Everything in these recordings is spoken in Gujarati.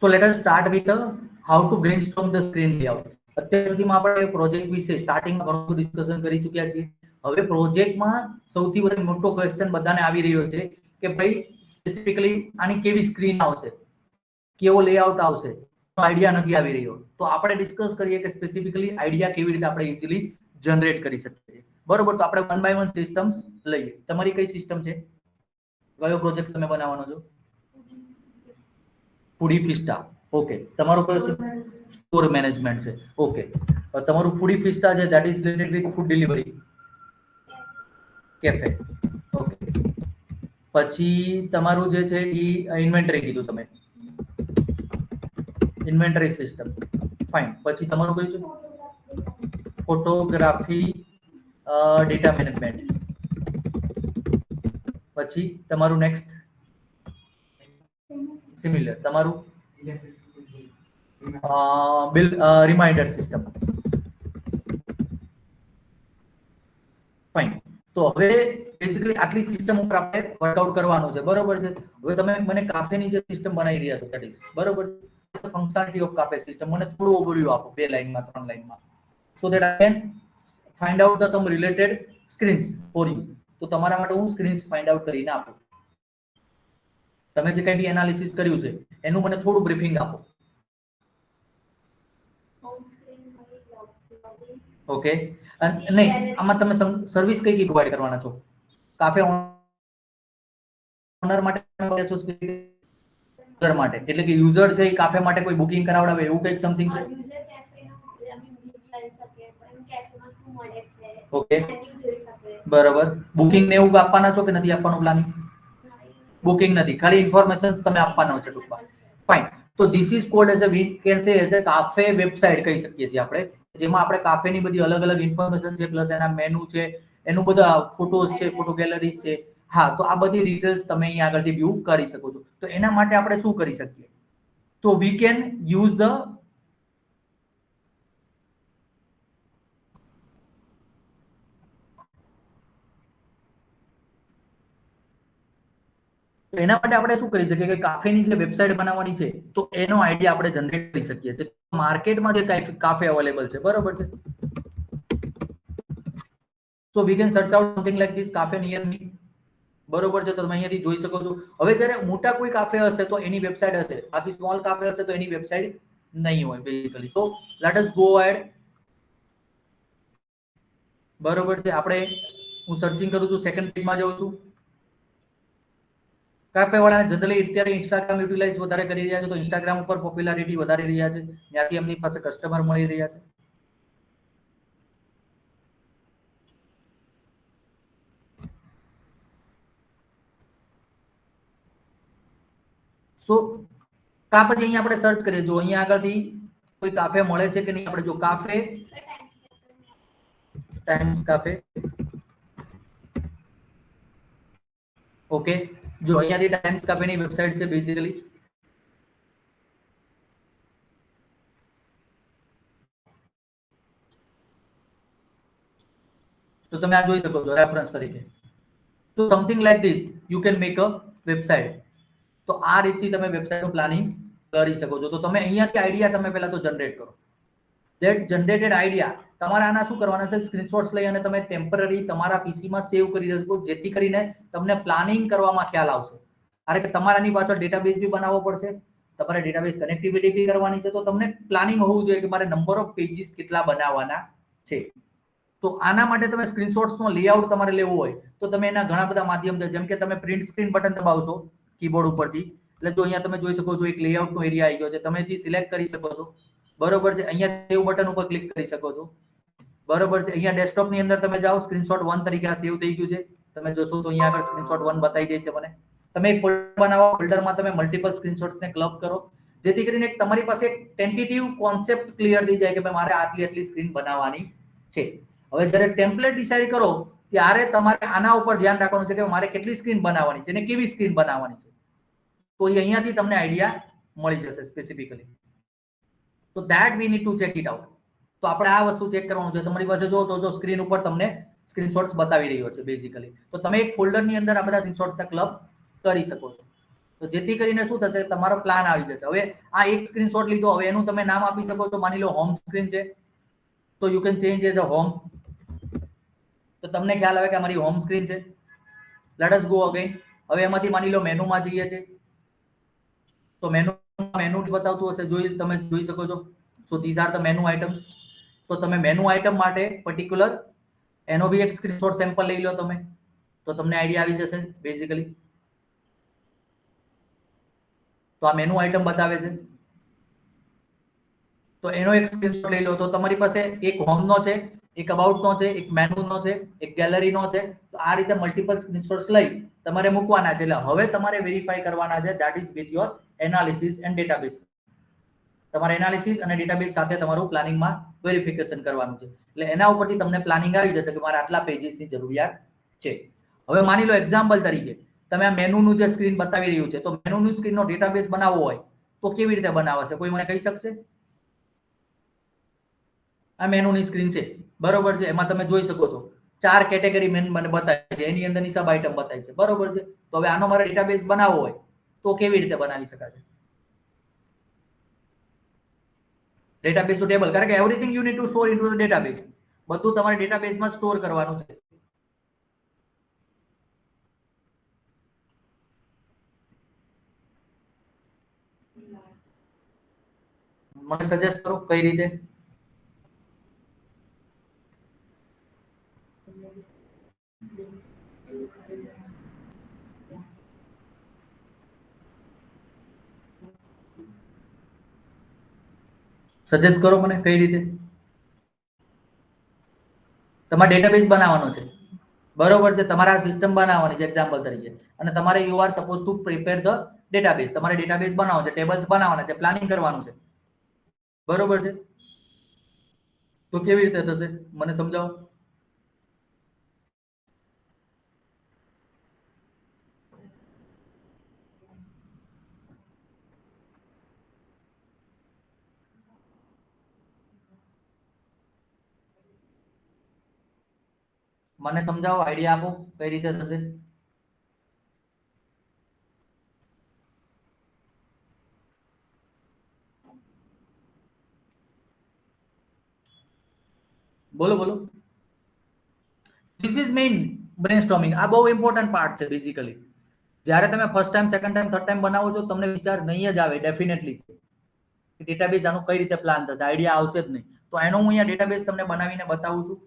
So let us start with how to brainstorm the screen layout. અત્યાર સુધીમાં આપણે પ્રોજેક્ટ વિશે સ્ટાર્ટિંગમાં ઘણું બધું ડિસ્કશન કરી ચૂક્યા છીએ. હવે પ્રોજેક્ટમાં સૌથી વધારે મોટો ક્વેશ્ચન બધાને આવી રહ્યો છે કે ભાઈ સ્પેસિફિકલી આની કેવી સ્ક્રીન આવશે, કેવો લેઆઉટ આવશે, આઈડિયા નથી આવી રહ્યો. તો આપણે ડિસ્કસ કરીએ કે સ્પેસિફિકલી આઈડિયા કેવી રીતે આપણે ઇઝીલી જનરેટ કરી શકીએ છીએ. બરોબર, તો આપણે 1 by 1 સિસ્ટમ્સ લઈએ. તમારી કઈ સિસ્ટમ છે? કયો પ્રોજેક્ટ તમે બનાવવાનો છો? ફૂડી ફિસ્ટા. ઓકે, તમારું કયો છે? સ્ટોર મેનેજમેન્ટ છે. ઓકે, તમારું ફૂડી ફિસ્ટા છે that is related with food delivery cafe. Okay, પછી તમારું જે છે એ ઇન્વેન્ટરી કીધું તમે, ઇન્વેન્ટરી સિસ્ટમ. ફાઇન. પછી તમારું કયું છે? Photography data management. પછી તમારું નેક્સ્ટ સિમિલર, તમારું બિલ રિમાઇન્ડર સિસ્ટમ. ફાઇન. તો હવે બેઝિકલી આટલી સિસ્ટમ ઉપર આપણે વર્કઆઉટ કરવાનું છે. બરોબર છે. હવે તમે મને કાફેની જે સિસ્ટમ બનાવી રહ્યા છો ધેટ ઇઝ બરોબર, ફંક્શનાલિટી ઓફ કાફે સિસ્ટમ મને થોડું ઓવરવ્યુ આપો 2 લાઈનમાં 3 લાઈનમાં, so that I can find out the some related screens for you. તો તમારા માટે હું સ્ક્રીન્સ ફાઇન્ડ આઉટ કરીને આપું. તમે જે કંઈ બી એનાલિસિસ કર્યું છે એનું મને થોડું બ્રીફિંગ આપો. ઓકે, નહીં આમાં તમે સર્વિસ કઈ કઈ પ્રોવાઈડ કરવાના છો? કાફે ઓનર માટે છો, યુઝર માટે, એટલે કે યુઝર છે એ કાફે માટે કોઈ બુકિંગ કરાવડાવે એવું કંઈક સમથિંગ છે? ઓકે, બરાબર. બુકિંગ ને એવું આપવાના છો કે નથી આપવાનું પ્લાનિંગ? બુકિંગ નથી, ખાલી ઇન્ફોર્મેશન તમે આપવાના છો ટૂંકમાં. ફાઇન. તો this is called as a we can say as a cafe website કહી શકીએ છીએ આપણે, જેમાં આપણે કાફેની બધી અલગ અલગ ઇન્ફોર્મેશન છે, પ્લસ એના મેનુ છે, એનું બધા ફોટોઝ છે, ફોટો ગેલેરીઝ છે. હા, તો આ બધી ડિટેલ્સ તમે અહીંયા આગળથી વ્યૂ કરી શકો છો. તો એના માટે આપણે શું કરી શકીએ? તો વી કેન યુઝ ધ એના માટે આપણે શું કરી શકીએ કે કાફેની જે વેબસાઇટ બનાવવાની છે તો એનો આઈડિયા આપણે જનરેટ કરી શકીએ. તો માર્કેટમાં જે કાફે અવેલેબલ છે બરોબર છે, so we can search out something like this cafe near me. બરોબર છે. તો તમે અહીંયાથી જોઈ શકો છો. હવે જ્યારે મોટા કોઈ કાફે હશે તો એની વેબસાઇટ હશે, બાકી સ્મોલ કાફે હશે તો એની વેબસાઇટ નહીં હોય બેઝિકલી. તો લેટ અસ ગો અહેડ. બરોબર છે. આપણે હું સર્ચિંગ કરું છું, સેકન્ડ પેજમાં જાઉં છું. કાફે વાળાને જનરલી અત્યારે ઇન્સ્ટાગ્રામ યુટિલાઇઝ વધારે કરી રહ્યા છે, તો ઇન્સ્ટાગ્રામ ઉપર પોપ્યુલારિટી વધારી રહ્યા છે, ત્યાંથી એમની પાસે કસ્ટમર મળી રહ્યા છે. સો કા પછી અહીંયા આપણે સર્ચ કરીએ, જો અહીંયા આગળથી કોઈ કાફે મળે છે કે નહીં. આપણે જો કાફે ટાઈમ્સ કાફે, ઓકે, જો અહીંયાથી ટાઈમ્સ કાફેની વેબસાઇટ છે બેઝિકલી. તો તમે આ જોઈ શકો છો રેફરન્સ તરીકે. તો something like this you can make a website. તો આ રીતથી તમે વેબસાઇટનું પ્લાનિંગ કરી શકો છો. તો તમે અહીંયાથી આઈડિયા તમે પહેલા તો જનરેટ કરો. ધેટ જનરેટેડ આઈડિયા તમારે આના શું કરવાના છે, સ્ક્રીનશોટ્સ લઈ અને તમે ટેમ્પરરી તમારા પીસીમાં સેવ કરી શકો, જેથી કરીને તમને પ્લાનિંગ કરવામાં ખ્યાલ આવશે. અરે કે તમારે આની પાછળ ડેટાબેઝ બી બનાવવો પડશે, તમારે ડેટાબેઝ કનેક્ટિવિટી બી કરવાની છે. તો તમને પ્લાનિંગ હોવું જોઈએ કે મારે નંબર ઓફ પેજીસ કેટલા બનાવવાના છે. તો આના માટે તમે સ્ક્રીનશોટ્સનો લેઆઉટ તમારે લેવું હોય તો તમે એના ઘણા બધા માધ્યમ છે. જેમ કે તમે પ્રિન્ટ સ્ક્રીન બટન દબાવશો કીબોર્ડ ઉપરથી, એટલે જો અહીંયા તમે જોઈ શકો છો એક લેઆઉટનો એરિયા આવી ગયો છે, તમે જે સિલેક્ટ કરી શકો છો. બરોબર છે. અહીંયા સેવ બટન ઉપર ક્લિક કરી શકો છો. બરોબર છે. અહીંયા ડેસ્કટોપની અંદર તમે જાઓ, સ્ક્રીનશોટ 1 તરીકે આ સેવ થઈ ગયું છે. તમે જોશો તો અહીંયા આગળ સ્ક્રીનશોટ 1 બતાવી દે છે મને. તમે એક ફોલ્ડર બનાવો, ફોલ્ડરમાં તમે મલ્ટિપલ સ્ક્રીનશોટ્સને ક્લબ કરો, જેથી કરીને તમારી પાસે એક ટેન્ટેટિવ કોન્સેપ્ટ ક્લિયર થઈ જાય કે ભાઈ મારે આટલી સ્ક્રીન બનાવવાની છે. હવે જ્યારે ટેમ્પલેટ ડિસાઇડ કરો ત્યારે તમારે આના ઉપર ધ્યાન રાખવાનું છે કે મારે કેટલી સ્ક્રીન બનાવવાની છે અને કેવી સ્ક્રીન બનાવવાની છે. તો અહીંયાથી તમને આઈડિયા મળી જશે સ્પેસિફિકલી. તો that we need to check it out. તો આપણે આ વસ્તુ ચેક કરવાનું છે. તમારી પાસે જો તો સ્ક્રીન ઉપર તમને સ્ક્રીનશોટ્સ બતાવી રહ્યો છે બેઝિકલી. તો તમે એક ફોલ્ડરની અંદર આ બધા સ્ક્રીનશોટ્સને ક્લબ કરી શકો છો. તો તો જેથી કરીને શું થશે, તમારો પ્લાન આવી જશે. હવે આ એક સ્ક્રીનશોટ લીધો, હવે એનું તમે નામ આપી શકો છો. માની લો હોમ સ્ક્રીન છે, તો you can change as a home. તો તમને ખ્યાલ આવે કે અમારી હોમ સ્ક્રીન છે. Late us go again. હવે એમાંથી માની લો મેનુમાં જઈએ છે, તો મેનુ બતાવતું હશે, તમે જોઈ શકો છો. So this are the menu items. તો તમે મેનુ આઇટમ માટે પર્ટિક્યુલર એનો બી એક સ્ક્રીનશોટ સેમ્પલ લઈ લો તમે, તો તમને આઈડિયા આવી જશે બેઝિકલી. તો આ મેનુ આઇટમ બતાવે છે, તો એનો એક સ્ક્રીનશોટ લઈ લો. તો તમારી પાસે એક હોમ નો છે, એક અબાઉટ નો છે, એક મેનુ નો છે, એક ગેલેરી નો છે. તો આ રીતે મલ્ટિપલ સ્ક્રીનશોટ્સ લઈ તમારે મૂકવાના છે. એટલે હવે તમારે વેરીફાઈ કરવાના છે, that is with your analysis and database. તમારે એનાલિસિસ અને ડેટાબેઝ સાથે તમારું પ્લાનિંગમાં વેરિફિકેશન કરવાનું છે. એટલે એના ઉપરથી તમને પ્લાનિંગ આવી જશે કે મારે આટલા પેજીસની જરૂરિયાત છે. હવે માની લો એક્ઝામ્પલ તરીકે તમે આ મેનુનું જે સ્ક્રીન બતાવી રહ્યું છે, તો મેનુનું સ્ક્રીનનો ડેટાબેઝ બનાવવો હોય તો કેવી રીતે બનાવશે? કોઈ મને કહી શકશે? આ મેનુની સ્ક્રીન છે, બરોબર છે. એમાં તમે જોઈ શકો છો 4 કેટેગરી મેન મને બતાવી છે, એની અંદરની સબ આઇટમ બતાવી છે, બરોબર છે. તો હવે આનો મારે ડેટાબેઝ બનાવવો હોય તો કેવી રીતે બનાવી શકાશે? ડેટાબેઝ ટુ ટેબલ, કારણ કે everything you need to store into the database. બધું તમારે ડેટાબેઝમાં સ્ટોર કરવાનું છે. મને સજેસ્ટ કરો કઈ રીતે. સજેસ્ટ કરો મને કઈ રીતે. તમારે ડેટાબેઝ બનાવવાનો છે, બરોબર છે. તમારે આ સિસ્ટમ બનાવવાની છે એક્ઝામ્પલ તરીકે, અને તમારે you are suppose to prepare the database. તમારે ડેટાબેઝ બનાવવાનો છે, ટેબલ્સ બનાવવાના છે, પ્લાનિંગ કરવાનું છે, બરોબર છે. તો કેવી રીતે થશે મને સમજાવો. મને સમજાવો, આઈડિયા આપો કઈ રીતે થશે. બોલો બોલો. This is main brainstorming. આ બહુ ઇમ્પોર્ટન્ટ પાર્ટ છે બેઝિકલી. જ્યારે તમે first time, second time, third time બનાવો છો, તમને વિચાર નહીં જ આવે ડેફિનેટલી કે ડેટાબેઝ આનું કઈ રીતે પ્લાન થશે, આઈડિયા આવશે જ નહીં. તો એનો હું અહીંયા ડેટાબેઝ તમને બનાવીને બતાવું છું.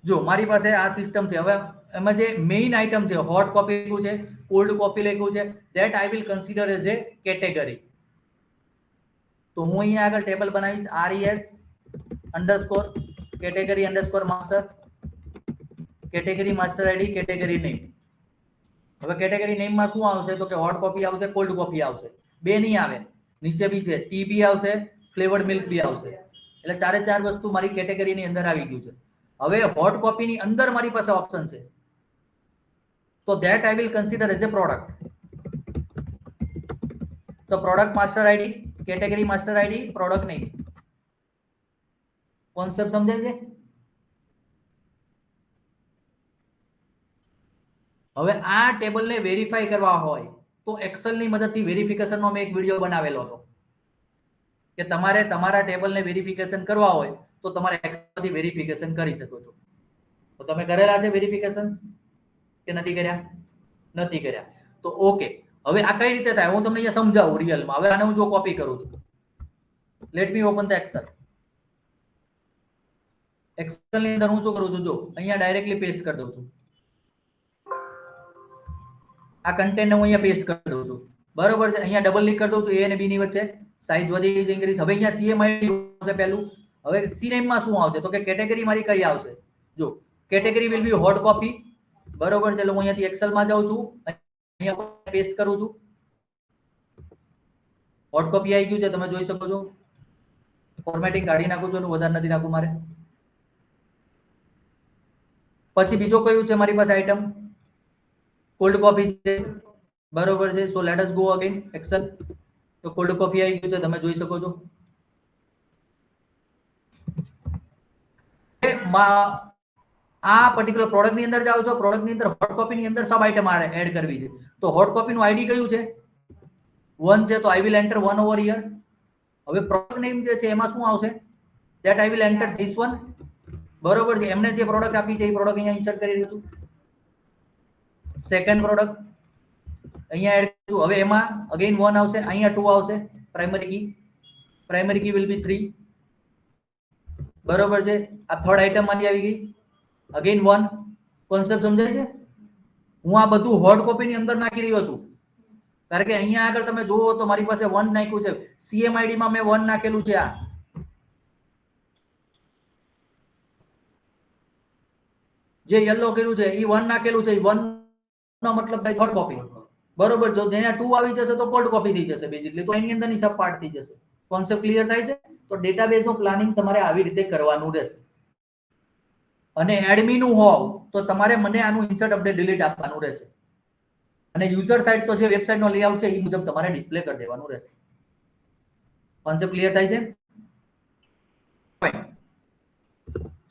જો મારી પાસે આ સિસ્ટમ છે. હવે એમાં જે મેઇન આઇટમ છે, હોટ કોપી લખ્યું છે, કોલ્ડ કોપી લખ્યું છે, that I will consider as A category. તો હું અહીંયા આગળ ટેબલ બનાવીશ RES underscore category underscore master, category master ID, category name. હવે કેટેગરી નેમમાં શું આવશે? તો કે હોટ કોપી આવશે, કોલ્ડ કોપી આવશે. બે નહીં આવે, નીચે બી છે, ટી બી આવશે, ફ્લેવર્ડ મિલ્ક બી આવશે. એટલે ચારે ચાર વસ્તુ મારી કેટેગરીની અંદર આવી ગયું છે. હવે હોટ કોપીની અંદર મારી પાસે ઓપ્શન છે, તો that I will consider as a product. તો product master ID, category master ID, product name. Concept સમજાય છે? હવે આ ટેબલને વેરીફાઈ કરવા હોય તો એક્સેલની મદદથી વેરિફિકેશનનો મેં એક વિડીયો બનાવેલો હતો કે તમારે તમારા ટેબલને વેરિફિકેશન કરવા હોય તો તમારે એક્સેલથી વેરિફિકેશન કરી શકો છો. તો તમે કરેલા છે વેરિફિકેશન્સ કે નથી કર્યા? નથી કર્યા. તો ઓકે, હવે આ કઈ રીતે થાય હું તમને અહીંયા સમજાવું રિયલમાં. હવે આને હું જો કોપી કરું છું, let me open the Excel. એક્સેલની અંદર હું શું કરું છું, જો અહીંયા ડાયરેક્ટલી પેસ્ટ કરી દઉં છું. આ કન્ટેન્ટ હું અહીંયા પેસ્ટ કરી દઉં છું, બરોબર છે. અહીંયા ડબલ ક્લિક કરી દઉં છું, એ અને બી ની વચ્ચે સાઈઝ વધી ગઈ છે, ઇન્ક્રીઝ. હવે અહીંયા સીએમ આઈડી આવશે પહેલું. હવે સી નેમમાં શું આવશે? તો કે કેટેગરી મારી કઈ આવશે? જો category will be hot copy, બરોબર છે. એટલે હું અહીંયાથી એક્સેલમાં જાઉં છું, અહીંયા પેસ્ટ કરું છું. હોટ કોપી આવી ગયું છે, તમે જોઈ શકો છો. ફોર્મેટિંગ કાઢી નાખું છું, વધારે નથી નાખું મારે. પછી બીજો કયું છે મારી પાસે આઈટમ? કોલ્ડ કોપી છે, બરોબર છે. So let us go again Excel. તો કોલ્ડ કોપી આવી ગયું છે, તમે જોઈ શકો છો. આ પર્ટિક્યુલર પ્રોડક્ટની અંદર જાઓ છો, પ્રોડક્ટની અંદર હોટ કોપીની અંદર સબ આઇટમ એડ કરવી છે. તો હોટ કોપીનું આઈડી કયું છે? 1 છે, તો I will enter 1 over here. હવે પ્રોડક્ટ નેમ જે છે એમાં શું આવશે? That I will enter this one. બરોબર છે. એમને જે પ્રોડક્ટ આપી છે એ પ્રોડક્ટ અહીંયા ઇન્સર્ટ કરી દઉં છું. સેકન્ડ પ્રોડક્ટ અહીંયા એડ કરું. હવે એમાં અગેન 1 આવશે, અહીંયા 2 આવશે. Primary key will be 3. બરોબર છે. આ થર્ડ આઇટમ માંથી આવી ગઈ. અગેન 1. કોન્સેપ્ટ સમજાય છે? હું આ બધું હોટ કોપીની અંદર નાખી રહ્યો છું, કારણ કે અહીંયા આગળ તમે જુઓ તો મારી પાસે 1 નાખ્યું છે. CMID માં મેં 1 નાખેલું છે. આ જે યલો કર્યું છે એ 1 નાખેલું છે. 1 નો મતલબ થાય હોટ કોપી. બરોબર. જો જેના 2 આવી જશે તો કોલ્ડ કોપી થઈ જશે બેઝિકલી, તો એની અંદરની સબ પાર્ટ થઈ જશે. કોન્સેપ્ટ ક્લિયર થાય છે? તો ડેટાબેઝ નું પ્લાનિંગ તમારે આવી રીતે કરવાનું રહેશે. અને એડમિન નું હોવ તો તમારે મને આનું ઇન્સર્ટ અપડેટ ડિલીટ આપવાનું રહેશે. અને યુઝર સાઇડ તો જે વેબસાઇટ નો લેઆઉટ છે એ મુજબ તમારે ડિસ્પ્લે કરી દેવાનું રહેશે. કોન્સેપ્ટ ક્લિયર થાય છે?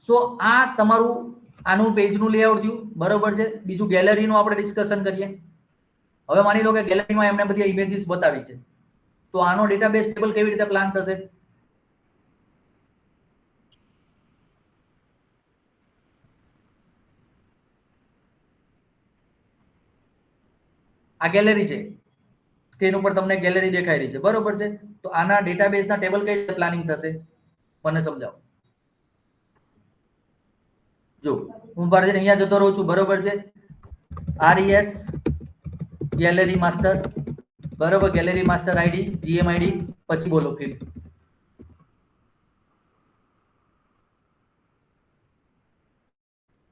સો આ તમારું આનું પેજનું લેઆઉટ થયું. બરોબર છે. બીજું ગેલેરીનું આપણે ડિસ્કશન કરીએ. હવે માની લો કે ગેલેરીમાં એમને બધી ઇમેજીસ બતાવી છે, તો આનો ડેટાબેઝ ટેબલ કેવી રીતે પ્લાન થશે? આ ગેલેરી છે, સ્ક્રીન ઉપર તમને ગેલેરી દેખાઈ રહી છે. બરોબર છે. તો આના ડેટાબેઝના ટેબલ કઈ રીતે પ્લાનિંગ થશે મને સમજાવો. જો હું બાર જઈને અહીંયા જતો રહું છું. બરોબર છે. RES gallery master. બરોબર. ગેલેરી માસ્ટર આઈડી GMID પછી બોલો ફિલ્ડ.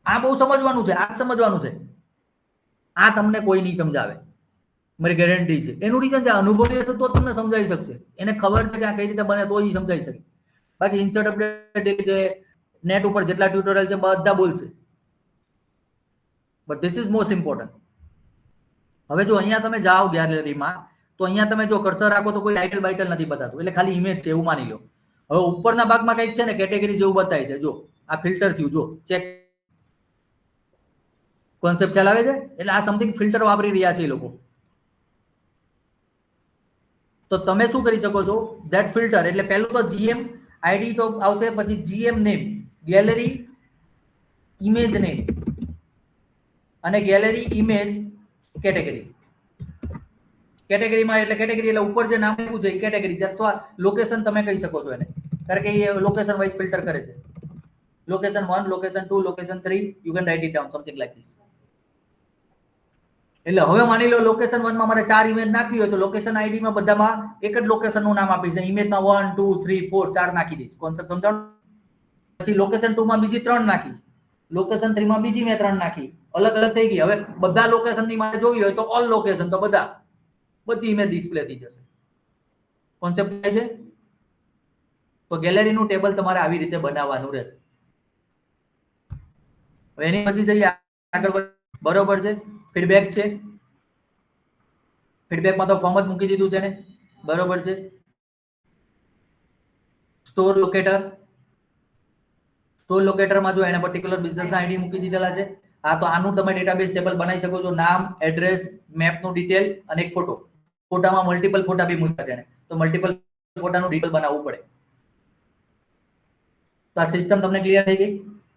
આ બહુ સમજવાનું છે. આ સમજવાનું છે. આ તમને કોઈ નહીં સમજાવે, મારી ગેરંટી છે. એનું રીઝન છે અનુભવી હશે તો તમને સમજાવી શકશે. એને ખબર છે કે આ કઈ રીતે બને તો જ સમજાવી શકે. બાકી ઇન્સર્ટ અપડેટ છે, નેટ ઉપર જેટલા ટ્યુટોરિયલ છે બધા બોલશે, but this is most important. હવે જો અહીંયા તમે જાઓ ગેલેરીમાં, તો અહીંયા તમે જો કર્સર રાખો તો કોઈ ટાઇટલ બાઇટલ નથી બતાતું, એટલે ખાલી ઇમેજ છે એવું માની લો. હવે ઉપરના ભાગમાં કંઈક છે ને કેટેગરી જેવું બતાય છે. જો આ ફિલ્ટર થયું, જો ચેક. કોન્સેપ્ટ ખ્યાલ આવે છે? એટલે આ સમથિંગ ફિલ્ટર વાપરી રહ્યા છે એ લોકો. તો તમે શું કરી શકો છો? ધેટ ફિલ્ટર એટલે પહેલું તો GM ID તો આવશે, પછી GM name, gallery image name અને ગેલેરી ઇમેજ કેટેગરી. કેટેગરીમાં એટલે કેટેગરી એટલે ઉપર જે નામ આપ્યું છે એ કેટેગરી છે, અથવા લોકેશન તમે કહી શકો છો એને, કારણ કે એ લોકેશન વાઇઝ ફિલ્ટર કરે છે. Location 1, location 2, location 3, you can write it down something like this. એટલે હવે માની લો લોકેશન 1 માં મારે 4 ઇમેજ નાખવી હોય તો લોકેશન આઈડી માં બધામાં એક જ લોકેશન નું નામ આપીશ. ઇમેજમાં 1 2 3 4 4 નાખી દઈશ. કોન્સેપ્ટ સમજાણો? પછી લોકેશન 2 માં બીજી 3 નાખી, લોકેશન 3 માં બીજી મેં 3 નાખી. અલગ અલગ થઈ ગઈ. હવે બધા લોકેશન ની મારે જોવી હોય તો ઓલ લોકેશન, તો બધી ઇમેજ ડિસ્પ્લે થઈ જશે. કોન્સેપ્ટ થાય છે? તો ગેલેરીનું ટેબલ તમારે આવી રીતે બનાવવાનું રહેશે. હવે એની પછી જઈએ આગળ. બરોબર છે. ફીડબેક છે. ફીડબેકમાં તો ફોર્મ જ મૂકી દીધું છે ને. બરોબર છે. Store locator. સ્ટોર લોકેટરમાં જો એને પર્ટિક્યુલર બિઝનેસ આઈડી મૂકી દીધેલા છે. હા, તો આનું તમે ડેટાબેઝ ટેબલ બનાવી શકો છો. નામ, એડ્રેસ, મેપનું ડિટેલ અને એક ફોટો. ફોટામાં મલ્ટિપલ ફોટા બી મૂક્યા છે, તો મલ્ટિપલ ફોટાનું ડિટેલ બનાવવું પડે. તો આ સિસ્ટમ તમને ક્લિયર થઈ ગઈ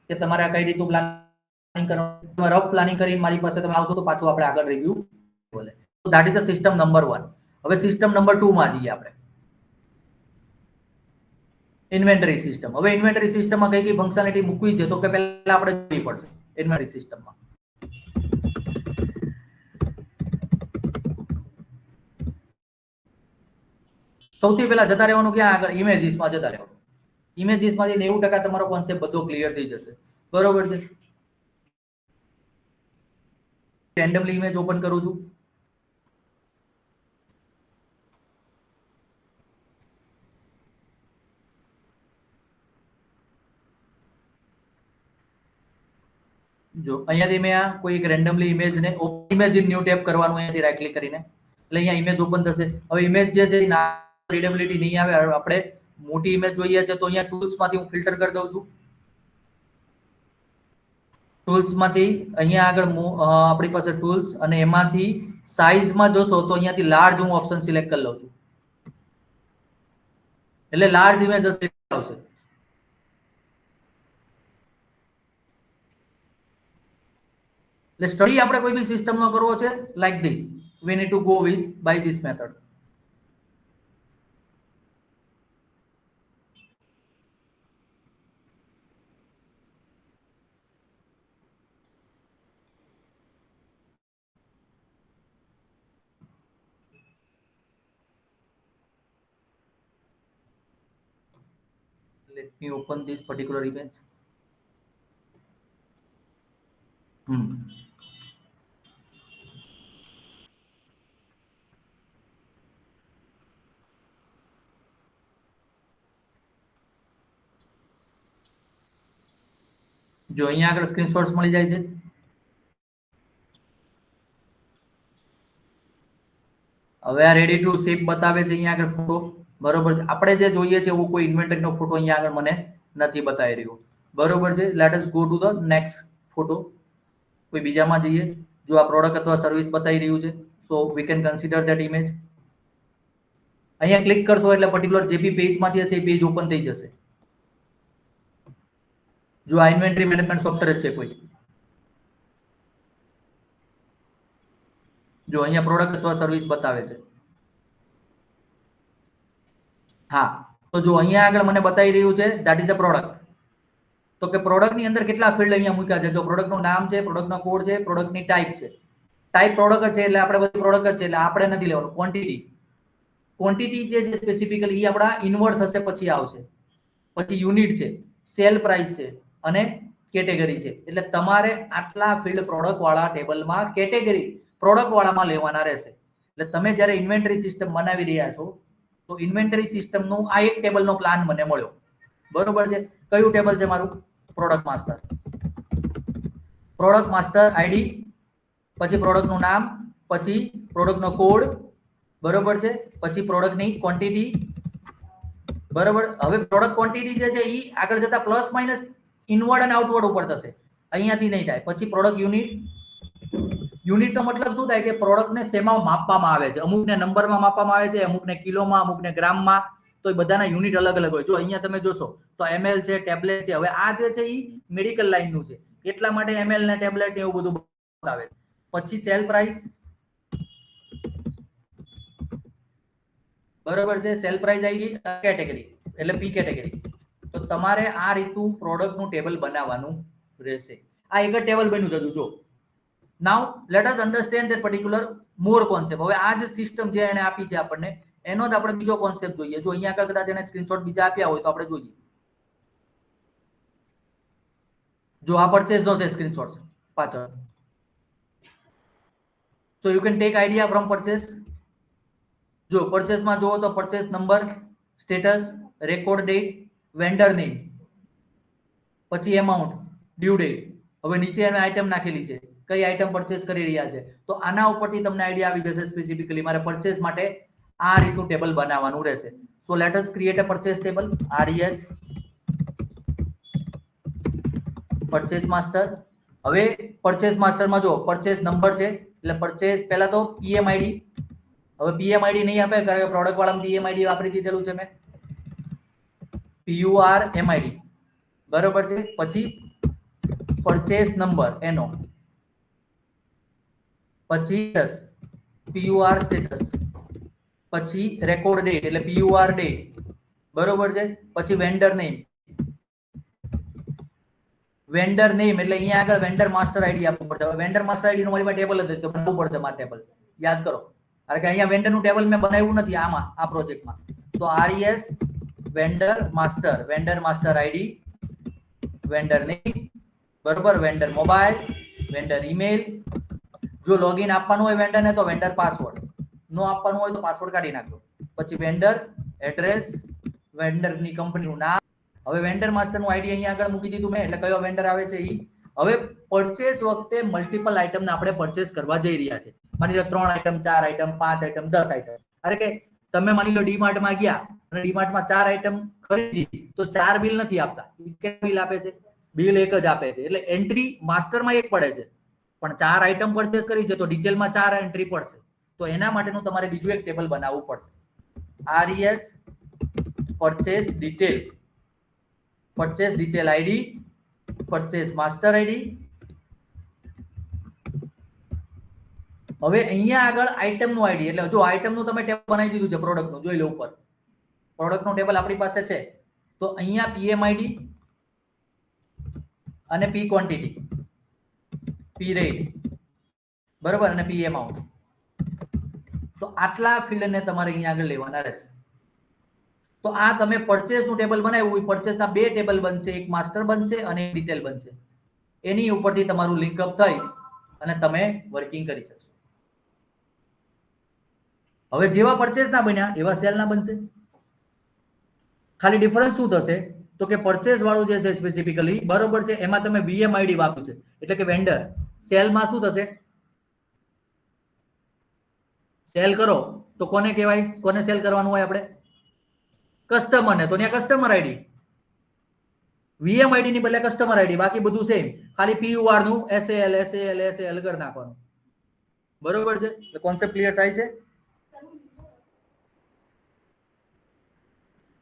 કે તમારે આ કઈ રીતનું પ્લાનિંગ કરવાનું. રફ પ્લાનિંગ કરીને મારી પાસે તમે આવશો તો પાછું આપણે આગળ રિવ્યુ બોલે. તો that is a system number 1. હવે સિસ્ટમ નંબર 2 માં જઈએ આપણે. Inventory system. હવે ઇન્વેન્ટરી સિસ્ટમમાં કઈ કઈ ફંક્શનાલિટી મૂકવી છે તો કે પહેલા આપણે જોવી પડશે ઇન્વેન્ટરી સિસ્ટમમાં. સૌથી પહેલા જતા રહેવાનું ક્યાં આગળ? ઇમેજીસમાં જતા રહેવાનું. ઇમેજીસમાંથી 90% તમારો કોન્સેપ્ટ બધો ક્લિયર થઈ જશે. બરોબર છે. રેન્ડમલી ઇમેજ ઓપન કરું છું. જો અહીંયાથી મેં આ કોઈ એક રેન્ડમલી ઇમેજને ઇમેજ ઇન ન્યૂ ટેબ કરવાનું, અહીંયાથી રાઈટ ક્લિક કરીને એટલે અહીંયા ઇમેજ ઓપન થશે. હવે ઇમેજ જે છે રીડેબિલિટી નહીં આવે. આપણે મોટી ઇમેજ જોઈએ છે તો અહીંયા ટૂલ્સમાંથી હું ફિલ્ટર કરી દઉં છું. ટૂલ્સ માંથી અહીંયા આગળ આપણી પાસે ટૂલ્સ અને એમાંથી સાઈઝ માં જોશો તો અહીંયાથી લાર્જ હું ઓપ્શન સિલેક્ટ કરી લઉં છું એટલે લાર્જ ઇમેજ આવશે. એટલે સ્ટડી આપણે કોઈ બી સિસ્ટમ નો કરવો છે like this we need to go with by this method. Let me open this particular image. જો અહીંયા આગળ સ્ક્રીનશોટ્સ મળી જાય છે. હવે આ રેડી ટુ શિપ બતાવે છે અહીંયા આગળ ફોટો બરોબર છે. આપણે જે જોઈએ છે એવો કોઈ ઇન્વેન્ટરી નો ફોટો અહીંયા આગળ મને નથી બતાવી રહ્યો બરોબર છે. Late us go to the next photo. કોઈ બીજામાં જઈએ. જો આ પ્રોડક્ટ અથવા સર્વિસ બતાવી રહ્યું છે so we can consider that image. અહીંયા ક્લિક કરશો એટલે પર્ટિક્યુલર જે બી પેજ માંથી હશે એ પેજ ઓપન થઈ જશે. જો આ ઇન્વેન્ટરી મેનેજમેન્ટ સોફ્ટવેર જ છે કોઈ. જો અહીંયા પ્રોડક્ટ અથવા સર્વિસ બતાવે છે. હા તો જો અહીંયા આગળ મને બતાવી રહ્યું છે ધેટ ઇઝ અ પ્રોડક્ટ. તો કે પ્રોડક્ટ ની અંદર કેટલા ફિલ્ડ અહીંયા મૂક્યા છે. જો પ્રોડક્ટ નું નામ છે, પ્રોડક્ટ નો કોડ છે, પ્રોડક્ટ ની ટાઈપ છે. ટાઈપ પ્રોડક્ટ છે એટલે આપણે બધી પ્રોડક્ટ છે એટલે આપણે નથી લેવાનું. ક્વોન્ટિટી જે છે સ્પેસિફિકલી એ આપણા ઇન્વર્ટ થશે પછી આવશે. પછી યુનિટ છે, સેલ પ્રાઇસ છે અને કેટેગરી છે. એટલે તમારે આટલા ફિલ્ડ પ્રોડક્ટ વાળા ટેબલમાં કેટેગરી પ્રોડક્ટ વાળામાં લેવાના રહેશે. એટલે તમે જ્યારે ઇન્વેન્ટરી સિસ્ટમ બનાવી રહ્યા છો તો ઇન્વેન્ટરી સિસ્ટમનો આ એક ટેબલનો પ્લાન મને મળ્યો બરોબર છે. કયું ટેબલ છે મારું? Product master. Product master ID, પછી પ્રોડક્ટ નું નામ, પછી પ્રોડક્ટ નો કોડ બરોબર છે, પછી પ્રોડક્ટ ની ક્વોન્ટિટી બરોબર. હવે પ્રોડક્ટ ક્વોન્ટિટી જે છે એ આગળ જતા પ્લસ માઇનસ ઇનવર્ડ અને આઉટવર્ડ ઉપર થશે, અહીંયાથી નહીં થાય. પછી પ્રોડક્ટ યુનિટ. યુનિટનો મતલબ શું થાય કે પ્રોડક્ટને શેમાં માપવામાં આવે છે. અમુકને નંબરમાં માપવામાં આવે છે, અમુકને કિલોમાં, અમુકને ગ્રામમાં. તો એ બધાના યુનિટ અલગ અલગ હોય. જો અહીંયા તમે જોશો તો ml છે, ટેબ્લેટ છે. હવે આ જે છે એ મેડિકલ લાઈનનું છે એટલા માટે ml ને ટેબ્લેટ ને એવું બધું બતાવે છે. પછી સેલ પ્રાઇસ બરોબર છે. સેલ પ્રાઇસ આઈડી કેટેગરી એટલે પી કેટેગરી. તો તમારે આ રીતનું પ્રોડક્ટનું ટેબલ બનાવવાનું રહેશે. આ એક જ ટેબલ બન્યું છે. જો now let us understand that particular more concept. હવે આ જે સિસ્ટમ જે એને આપી છે આપણને એનો જ આપણે બીજો કોન્સેપ્ટ જોઈએ. જો અહીંયા આગળ કદાચ એને સ્ક્રીનશોટ બીજા આપ્યા હોય તો આપણે જોઈએ. જો આ પરચેસ નો છે સ્ક્રીનશોટ પાછળ. So you can take idea from purchase. જો પરચેસ માં જુઓ તો purchase number, status, record date, vendor name, પછી એમાઉન્ટ, ડ્યુ ડેટ. હવે નીચે એને આઈટમ નાખેલી છે કઈ આઈટમ પરચેસ કરી રહ્યા છે. તો આના ઉપરથી તમને આઈડિયા આવી જશે સ્પેસિફિકલી મારે પરચેસ માટે આ રીતનું ટેબલ બનાવવાનું રહેશે. સો let us create a purchase table. RES purchase master. હવે પરચેસ માસ્ટરમાં જો પરચેસ નંબર છે એટલે પરચેસ પહેલા તો PM આઈડી. હવે PM આઈડી નહીં આપે કારણ કે પ્રોડક્ટ વાળામાં PM આઈડી વાપરી દીધેલું છે મેં. PUR MID બરોબર છે. પછી પરચેસ નંબર એનો, પછી PUR સ્ટેટસ, પછી રેકોર્ડ ડેટ એટલે PUR ડેટ બરોબર છે. પછી વેન્ડર નેમ. વેન્ડર નેમ એટલે અહીંયા આગળ વેન્ડર માસ્ટર આઈડી આપવું પડશે. હવે વેન્ડર માસ્ટર આઈડી નું મારી પાસે ટેબલ જ તો બનાવવું પડશે મારે ટેબલ. યાદ કરો કારણ કે અહીંયા વેન્ડર નું ટેબલ મેં બનાવ્યું નથી આમાં આ પ્રોજેક્ટમાં. તો RES vendor master ID, vendor name બરોબર, વેન્ડર મોબાઈલ, વેન્ડર ઈમેલ. જો લોગિન આપવાનું હોય વેન્ડર ને તો વેન્ડર પાસવર્ડ, નો આપવાનું હોય તો પાસવર્ડ કાઢી નાખજો. પછી વેન્ડર એડ્રેસ, વેન્ડર ની કંપનીનું નામ. હવે વેન્ડર માસ્ટર નું આઈડી અહીંયા આગળ મૂકી દીધું મેં એટલે કયો વેન્ડર આવે છે ઈ. હવે પરચેસ વખતે મલ્ટિપલ આઈટમ ને આપણે પરચેસ કરવા જઈ રહ્યા છે. માની લો 3 આઈટમ, 4 આઈટમ, 5 આઈટમ, 10 આઈટમ. અરે કે તમે માની લો ડીમાર્ટ માં ગયા અને ડીમાર્ટ માં 4 આઈટમ ખરીદી તો 4 બિલ નથી આપતા. કેટલા બિલ આપે છે? બિલ એક જ આપે છે, એટલે એન્ટ્રી માસ્ટરમાં એક પડે છે, પણ 4 આઈટમ પરચેસ કરી છે તો ડિટેલમાં 4 એન્ટ્રી પડશે. તો એના માટેનું તમારે બીજું એક ટેબલ બનાવવું પડશે. RES purchase detail, purchase detail ID, purchase master ID. હવે અહીંયા આગળ આઈટમનું આઈડી, એટલે જો આઈટમનું તમે ટેબલ બનાવી દીધું છે પ્રોડક્ટનું, જોઈ લો ઉપર પ્રોડક્ટનું ટેબલ આપણી પાસે છે. તો અહીંયા PM આઈડી અને P ક્વોન્ટિટી, P રેટ, બરાબર, અને P અમાઉન્ટ. તો આટલા ફિલ્ડને તમારે અહીંયા આગળ લેવાના રહેશે. તો આ તમે પરચેસનું ટેબલ બનાવ્યું, પરચેસના 2 ટેબલ બનશે, એક માસ્ટર બનશે અને એક ડિટેલ બનશે. એની ઉપરથી તમારું લિંકઅપ થઈ અને તમે વર્કિંગ કરી શકશો. હવે જેવા પરચેસના બન્યા એવા સેલના બનશે. ખાલી ડિફરન્સ શું થશે તો કે પરચેસ વાળું જે છે સ્પેસિફિકલી, બરોબર છે, એમાં તમે VM આઈડી વાપર્યું છે, એટલે કે વેન્ડર. સેલમાં શું થશે, સેલ કરો તો કોને કહેવાય, કોને સેલ કરવાનું હોય આપણે, કસ્ટમરને, તો ત્યાં કસ્ટમર આઈડી, VM આઈડી ની બદલે કસ્ટમર આઈડી, બાકી બધું સેમ, ખાલી PUR નું SAL કરી નાખવાનું. બરોબર છે, એટલે કોન્સેપ્ટ ક્લિયર થાય છે,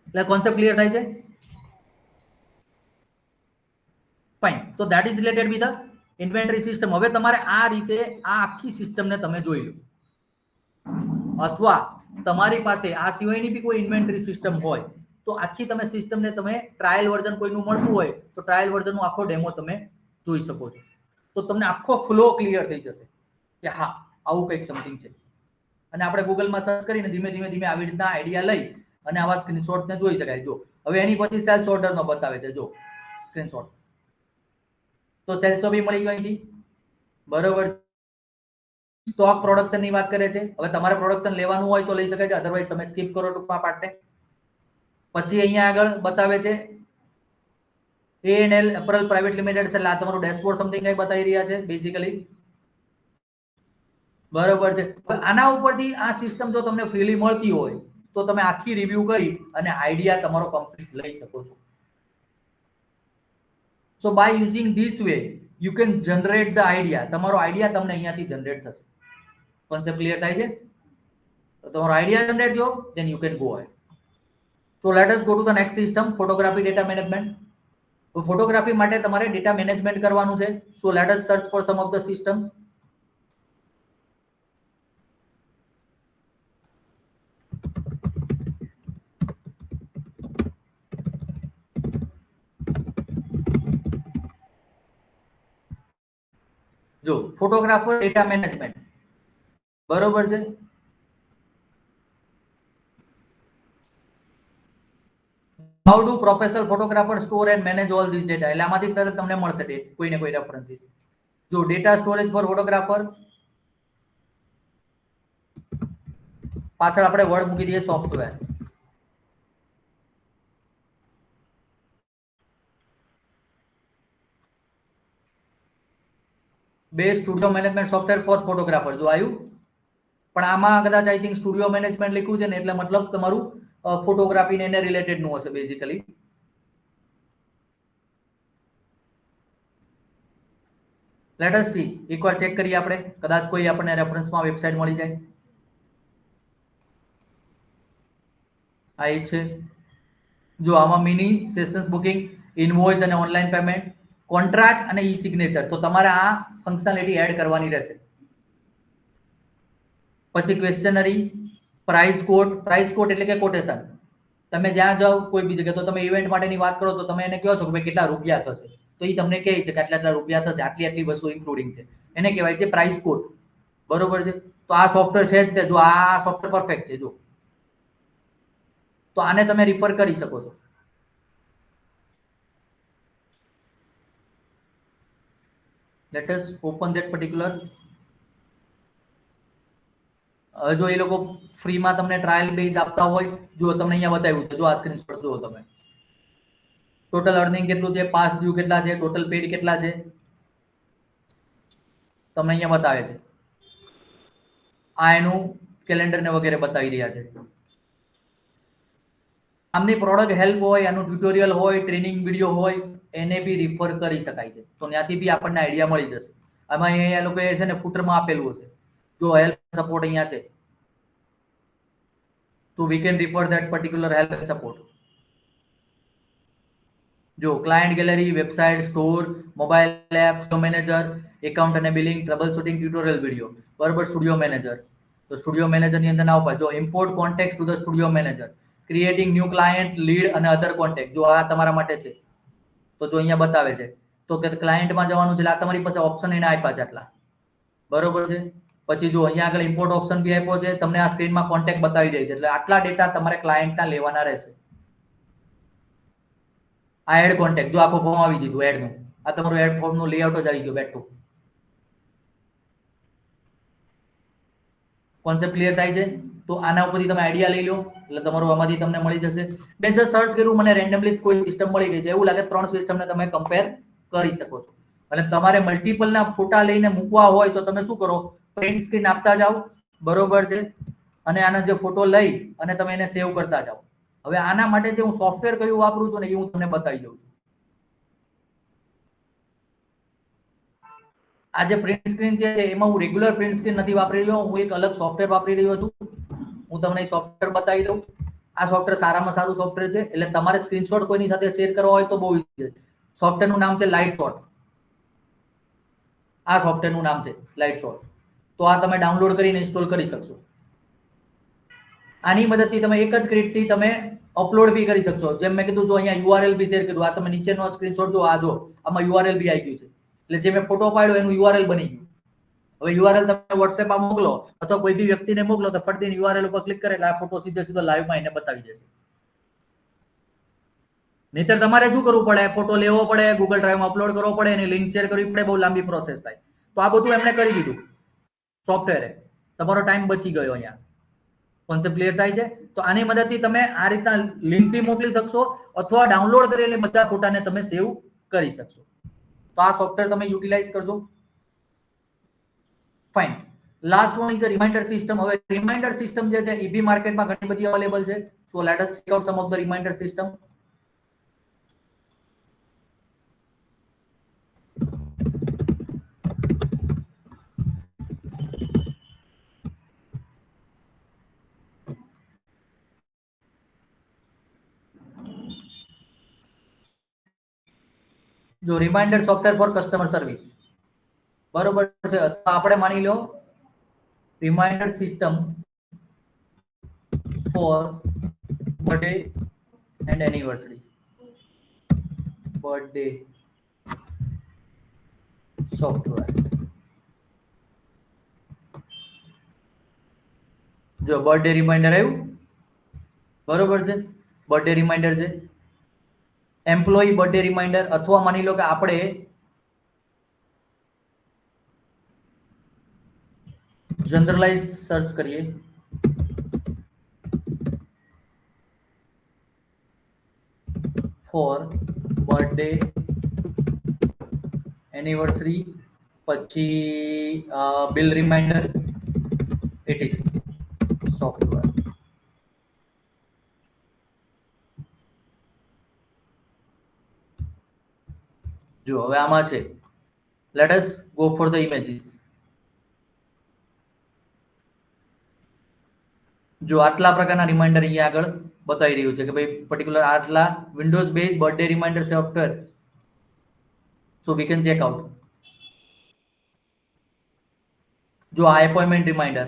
એટલે કોન્સેપ્ટ ક્લિયર થાય છે. ફાઇન. તો that is related with inventory system. હવે તમારે આ રીતે આ આખી સિસ્ટમને તમે જોઈ લો, અથવા તમારી પાસે આ સિવાયની બી કોઈ ઇન્વેન્ટરી સિસ્ટમ હોય તો આખી તમે સિસ્ટમને તમે ટ્રાયલ વર્ઝન કોઈનું મળતું હોય તો ટ્રાયલ વર્ઝનનો આખો ડેમો તમે જોઈ શકો છો. તો તમને આખો ફ્લો ક્લિયર થઈ જશે કે હા આવું કંઈક સમથિંગ છે. અને આપણે ગૂગલમાં સર્ચ કરીને ધીમે ધીમે આવી રીતના આઈડિયા લઈ અને આવા સ્ક્રીનશોટને જોઈ શકાય. જો હવે એની પછી સેલ્સ ઓર્ડરનો બતાવે છે, જો સ્ક્રીનશોટ, તો સેલ્સો બી મળી ગઈ અહીંથી, બરોબર. સ્ટોક પ્રોડક્શન ની વાત કરે છે. હવે તમારે પ્રોડક્શન લેવાનું હોય તો લઈ શકાય છે, અધરવાઇઝ તમે સ્કીપ કરો ટૂંકમાં પાર્ટને. પછી અહીંયા આગળ બતાવે છે A&L એપરલ પ્રાઇવેટ લિમિટેડ છે, એટલે આ તમારું ડેશબોર્ડ સમથિંગ કંઈ બતાવી રહ્યા છે બેઝિકલી, બરોબર છે. આના ઉપરથી આ સિસ્ટમ જો તમને ફ્રીલી મળતી હોય તો તમે આખી રિવ્યુ કરી અને આઈડિયા તમારો કમ્પ્લીટ લઈ શકો છો. So by using this way you can generate the idea. તમારો આઈડિયા તમને અહીંયાથી જનરેટ થશે. કોન્સેપ્ટ ક્લિયર થાય છે? તો તમારો આઈડિયા જનરેટ થયો, then you can go ahead. So let us go to the next system, photography data management. તો ફોટોગ્રાફી માટે તમારે ડેટા મેનેજમેન્ટ કરવાનું છે. So let us search for some of the systems. જો ફોટોગ્રાફર ડેટા મેનેજમેન્ટ, બરોબર છે. How do professional photographers store and manage all this data? એટલે આમાંથી તમને મળશે કોઈને કોઈ રેફરન્સીસ. જો ડેટા સ્ટોરેજ ફોર ફોટોગ્રાફર, પાછળ આપણે વર્ડ મૂકી દઈએ સોફ્ટવેર. બે studio management software for photographer, જો આવ્યું, પણ આમાં કદાચ આઈ થિંક સ્ટુડિયો મેનેજમેન્ટ લખ્યું છે ને, એટલે મતલબ તમારું ફોટોગ્રાફી ને એને રિલેટેડ નું હશે બેઝિકલી. લેટ અસ સી, એકવાર ચેક કરીએ આપણે, કદાચ કોઈ આપણને રેફરન્સમાં વેબસાઇટ મળી જાય. આ એક છે, જો આમાં મિની સેશન્સ બુકિંગ, ઇનવોઇસ અને ઓનલાઈન પેમેન્ટ, કોન્ટ્રાક્ટ અને ઈ સિગ્નેચર. તો તમારે આ ફંક્શનાલિટી એડ કરવાની રહેશે. પછી ક્વેશ્ચનરી, પ્રાઇસ કોટ એટલે કે કોટેશન. તમે જ્યાં જાઓ કોઈ બી જગ્યાએ, તો તમે ઇવેન્ટ માટેની વાત કરો તો તમે એને કહો છો કે ભાઈ કેટલા રૂપિયા થશે, તો એ તમને કહે છે કે આટલા રૂપિયા થશે, આટલી આટલી વસ્તુ ઇન્ક્લુડિંગ છે, એને કહેવાય છે પ્રાઇસ કોડ. બરોબર છે. તો આ સોફ્ટવેર છે જ તે, જો આ સોફ્ટવેર પરફેક્ટ છે. જો તો આને તમે રિફર કરી શકો છો. Let us open that particular. જો એ લોકો ફ્રીમાં તમને ટ્રાયલ બેઝ આપતા હોય, જો તમને અહીંયા બતાવ્યું છે, જો આ સ્ક્રીનશોટ જુઓ તમે, ટોટલ અર્નિંગ કેટલું છે, પાસ ડ્યુ કેટલા છે, ટોટલ પેડ કેટલા છે, તમને અહીંયા બતાવે છે. આ એનું કેલેન્ડર ને વગેરે બતાવી રહ્યા છે. આમની પ્રોડક્ટ હેલ્પ હોય, આનું ટ્યુટોરિયલ હોય, ટ્રેનિંગ વિડીયો હોય, એને બી રિફર કરી શકાય છે. તો ત્યાંથી બી આપણને આઈડિયા મળી જશે. આમાં અહીંયા લોકો છે ને ફૂટરમાં આપેલું હશે. જો હેલ્પ સપોર્ટ અહીંયા છે, તો we can refer that particular help support. જો client gallery, website, store, mobile app, store manager, account અને billing, troubleshooting, tutorial video. બરાબર. સ્ટુડિયો મેનેજર, તો સ્ટુડિયો મેનેજર ની અંદર ના ઉપર જો import contact to the studio manager, creating new client, lead અને અધર કોન્ટેક્ટ. જો આ તમારા માટે છે, તો જો અહીંયા બતાવે છે તો કે ક્લાયન્ટમાં જવાનું છે. આ તમારી પાસે ઓપ્શન એને આપ્યા છે આટલા. બરોબર છે. પછી જો અહીંયા આગળ ઇમ્પોર્ટ ઓપ્શન બી આપ્યો છે. તમને આ સ્ક્રીનમાં કોન્ટેક્ટ બતાવી દે છે. એટલે આટલા ડેટા તમારે ક્લાયન્ટના લેવાના રહેશે. આ એડ કોન્ટેક્ટ જો આખું ફોર્મ આવી દીધું એડનું. આ તમારું એડ ફોર્મનું લેઆઉટ જ આવી ગયું બેઠું. કોન્સેપ્ટ ક્લિયર થાય છે? તો આના ઉપરથી તમે આઈડિયા લઈ લો એટલે તમારું આમાંથી તમને મળી જશે. મેં જસ્ટ સર્ચ કર્યું, મને રેન્ડમલી કોઈ સિસ્ટમ મળી ગઈ છે. એવું લાગે 3 સિસ્ટમને તમે કમ્પેર કરી શકો છો. અને તમારે મલ્ટિપલ ના ફોટા લઈને મૂકવા હોય તો તમે શું કરો, પ્રિન્ટ સ્ક્રીન આપતા જાઓ. બરોબર છે. અને આનો જે ફોટો લઈ અને તમે એને સેવ કરતા જાઓ. હવે આના માટે જે હું સોફ્ટવેર કયું વાપરું છું ને એ હું તમને બતાવી દઉં છું. આ જે પ્રિન્ટ સ્ક્રીન છે એમાં હું રેગ્યુલર પ્રિન્ટ સ્ક્રીન નથી વાપરી રહ્યો, હું એક અલગ સોફ્ટવેર વાપરી રહ્યો છું. હું તમને એ સોફ્ટવેર બતાવી દઉં. આ સોફ્ટવેર સારામાં સારું સોફ્ટવેર છે. એટલે તમારે સ્ક્રીનશોટ કોઈની સાથે શેર કરવા હોય તો બહુ ઈઝી છે. સોફ્ટવેરનું નામ છે લાઇટશોટ. આ સોફ્ટવેરનું નામ છે લાઇટશોટ. તો આ તમે ડાઉનલોડ કરીને ઇન્સ્ટોલ કરી શકશો. આની મદદથી તમે એક જ ક્લિકથી તમે અપલોડ બી કરી શકશો. જેમ મેં કીધું જો અહીંયા યુઆરએલ બી શેર કર્યું. આ તમે નીચેનો સ્ક્રીનશોટ જો, આ જો આમાં યુઆરએલ બી આવી ગયું છે. એટલે જે મેં ફોટો પાડ્યો એનું યુઆરએલ બની ગયું. હવે યુઆરએલ તમે વોટ્સએપમાં મોકલો અથવા કોઈ બી વ્યક્તિને મોકલો તો ફટદીને યુઆરએલ ઉપર ક્લિક કરે એટલે આ ફોટો સીધો લાઈવમાં એને બતાવી દેશે. નહીતર તમારે શું કરવું પડે, ફોટો લેવો પડે, ગૂગલ ડ્રાઈવમાં અપલોડ કરવો પડે, એની લિંક શેર કરવી પડે, બહુ લાંબી પ્રોસેસ થાય. તો આ બધું એમણે કરી દીધું સોફ્ટવેરે. તમારો ટાઈમ બચી ગયો. અહીંયા કોન્સેપ્ટ ક્લિયર થાય છે? તો આની મદદથી તમે આ રીતના લિંક બી મોકલી શકશો અથવા ડાઉનલોડ કરેલી બધા ફોટાને તમે સેવ કરી શકશો. તો આ સોફ્ટવેર તમે યુટિલાઇઝ કરજો. Fine. Last one is a reminder system. હવે રિમાઇન્ડર સિસ્ટમ જે છે એ બી માર્કેટમાં ઘણી બધી અવેલેબલ છે. So let us check out some of the reminder system. જો reminder software for customer service. બરોબર છે. આપણે માની લો reminder system for birthday and anniversary. Birthday software. જો બર્થડે રિમાઇન્ડર આવ્યું. બરોબર છે. બર્થડે રિમાઇન્ડર છે. Employee birthday reminder. અથવા માની લો કે આપણે જનરલાઇઝ સર્ચ કરીએ. ફોર બર્થડે એનિવર્સરી પછી બિલ રિમાઇન્ડર એટીસી સોફ્ટવેર. જો હવે આમાં છે late us go for the images. જો આટલા પ્રકારના રિમાઇન્ડર અહીંયા આગળ બતાવી રહ્યું છે કે ભાઈ પર્ટિક્યુલર આટલા Windows base birthday reminder software. So we can check out. જો આ એપોઇન્ટમેન્ટ રિમાઇન્ડર,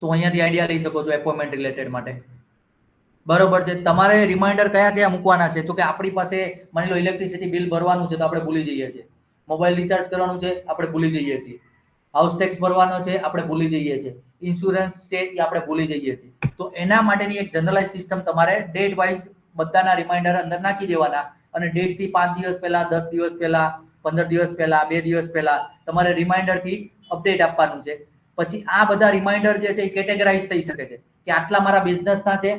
તો અહીંયાથી આઈડિયા લઈ શકો છો એપોઇન્ટમેન્ટ રિલેટેડ માટે. બરોબર છે. તમારે રિમાઇન્ડર કયા કયા મૂકવાના છે? તો કે આપણી પાસે માની લો ઇલેક્ટ્રિસિટી બિલ ભરવાનું છે તો આપણે ભૂલી જઈએ છીએ. મોબાઈલ રિચાર્જ કરવાનું છે આપણે ભૂલી જઈએ છીએ. હાઉસ ટેક્સ ભરવાનો છે આપણે ભૂલી જઈએ છીએ. ઇન્સ્યોરન્સ છે એ આપણે ભૂલી જઈએ છીએ. તો એના માટેની એક જનરલાઇઝ સિસ્ટમ તમારે ડેટ વાઇઝ બધાના રિમાઇન્ડર અંદર નાખી દેવાના અને ડેટ થી 5 દિવસ પહેલા, 10 દિવસ પહેલા, 15 દિવસ પહેલા, 2 દિવસ પહેલા તમારે રિમાઇન્ડર થી અપડેટ આપવાનું છે. પછી આ બધા રિમાઇન્ડર જે છે એ કેટેગરાઇઝ થઈ શકે છે કે આટલા મારા બિઝનેસના છે,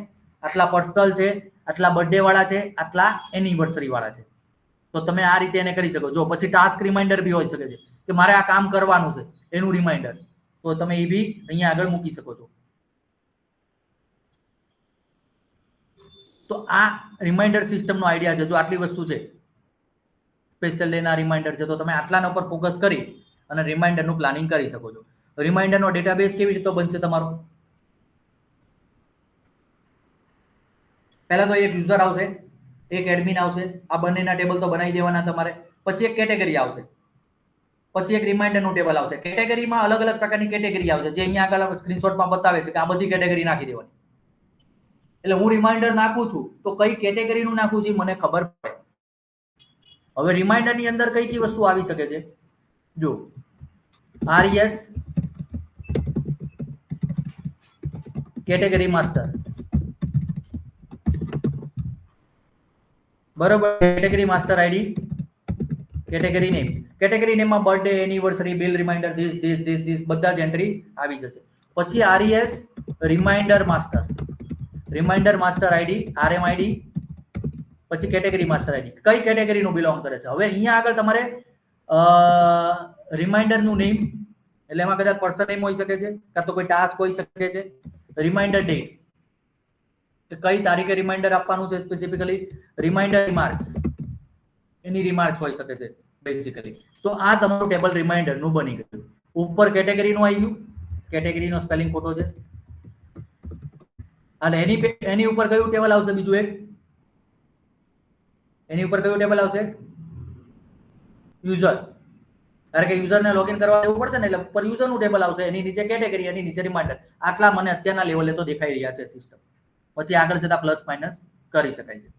આટલા પર્સનલ છે, આટલા બર્થડે વાળા છે, આટલા એનિવર્સરી વાળા છે. તો તમે આ રીતે એને કરી શકો. જો પછી ટાસ્ક રિમાઇન્ડર બી હોઈ શકે છે કે મારે આ કામ કરવાનું છે એનું રિમાઇન્ડર. તો તમે એ બી અહીંયા આગળ મૂકી શકો છો. તો આ રિમાઇન્ડર સિસ્ટમનો આઈડિયા છે. જો આટલી વસ્તુ છે સ્પેશિયલ ડેના રિમાઇન્ડર છે, તો તમે આટલાના ઉપર ફોકસ કરી અને રિમાઇન્ડરનું પ્લાનિંગ કરી શકો છો. રિમાઇન્ડરનો ડેટાબેઝ કેવી રીતે બનશે તમારો? પહેલા તો એક યુઝર આવશે, એક એડમિન આવશે, આ બંનેના ટેબલ તો બનાવી દેવાના તમારે. પછી એક કેટેગરી આવશે, પછી એક રિમાઇન્ડરનું ટેબલ આવશે. કેટેગરીમાં અલગ અલગ પ્રકારની કેટેગરી આવશે, જે અહીંયા આગળ સ્ક્રીનશોટમાં બતાવે છે કે આ બધી કેટેગરી નાખી દેવાની. એટલે હું રિમાઇન્ડર નાખું છું તો કઈ કેટેગરીનું નાખું છું મને ખબર પડે. હવે રિમાઇન્ડરની અંદર કઈ કઈ વસ્તુ આવી શકે છે? જો RES કેટેગરી માસ્ટર, બરોબર. Category master ID, category name. Category નેમમાં birthday, anniversary, bill reminder, this બધા જ એન્ટ્રી આવી જશે. પછી RES reminder master, reminder master ID, RM ID, પછી કેટેગરી માસ્ટર આઈડી, કઈ કેટેગરીનું બિલોંગ કરે છે. હવે અહીંયા આગળ તમારે રિમાઇન્ડરનું નેમ, એટલે એમાં કદાચ પર્સન નેમ હોઈ શકે છે, કાં તો કોઈ ટાસ્ક હોઈ શકે છે. રિમાઇન્ડર ડેટ, કઈ તારીખે રિમાઇન્ડર આપવાનું છે સ્પેસિફિકલી. રિમાઇન્ડર રિમાર્ક્સ, એની રિમાર્ક્સ હોઈ શકે છે બેઝિકલી. તો આ તમારું ટેબલ રિમાઇન્ડરનું બની ગયું. ઉપર કેટેગરીનું આવી ગયું, કેટેગરીનો સ્પેલિંગ ખોટો છે. અને એની ઉપર કયું ટેબલ આવશે? બીજું એક, એની ઉપર કયું ટેબલ આવશે? યુઝર. કારણ કે યુઝરને લોગિન કરવા દેવું પડશે ને, એટલે ઉપર યુઝરનું ટેબલ આવશે, એની નીચે કેટેગરી, એની નીચે રિમાઇન્ડર. આટલા મને અત્યારના લેવલે તો દેખાઈ રહ્યા છે સિસ્ટમ. પછી આગળ જતા પ્લસ માઇનસ કરી શકાય છે.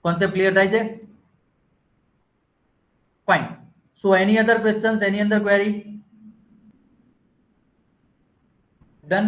કોન્સેપ્ટ ક્લિયર થાય છે? ફાઇન. સો એની અધર ક્વેશ્ચન્સ, એની અંદર ક્વેરી? ડન.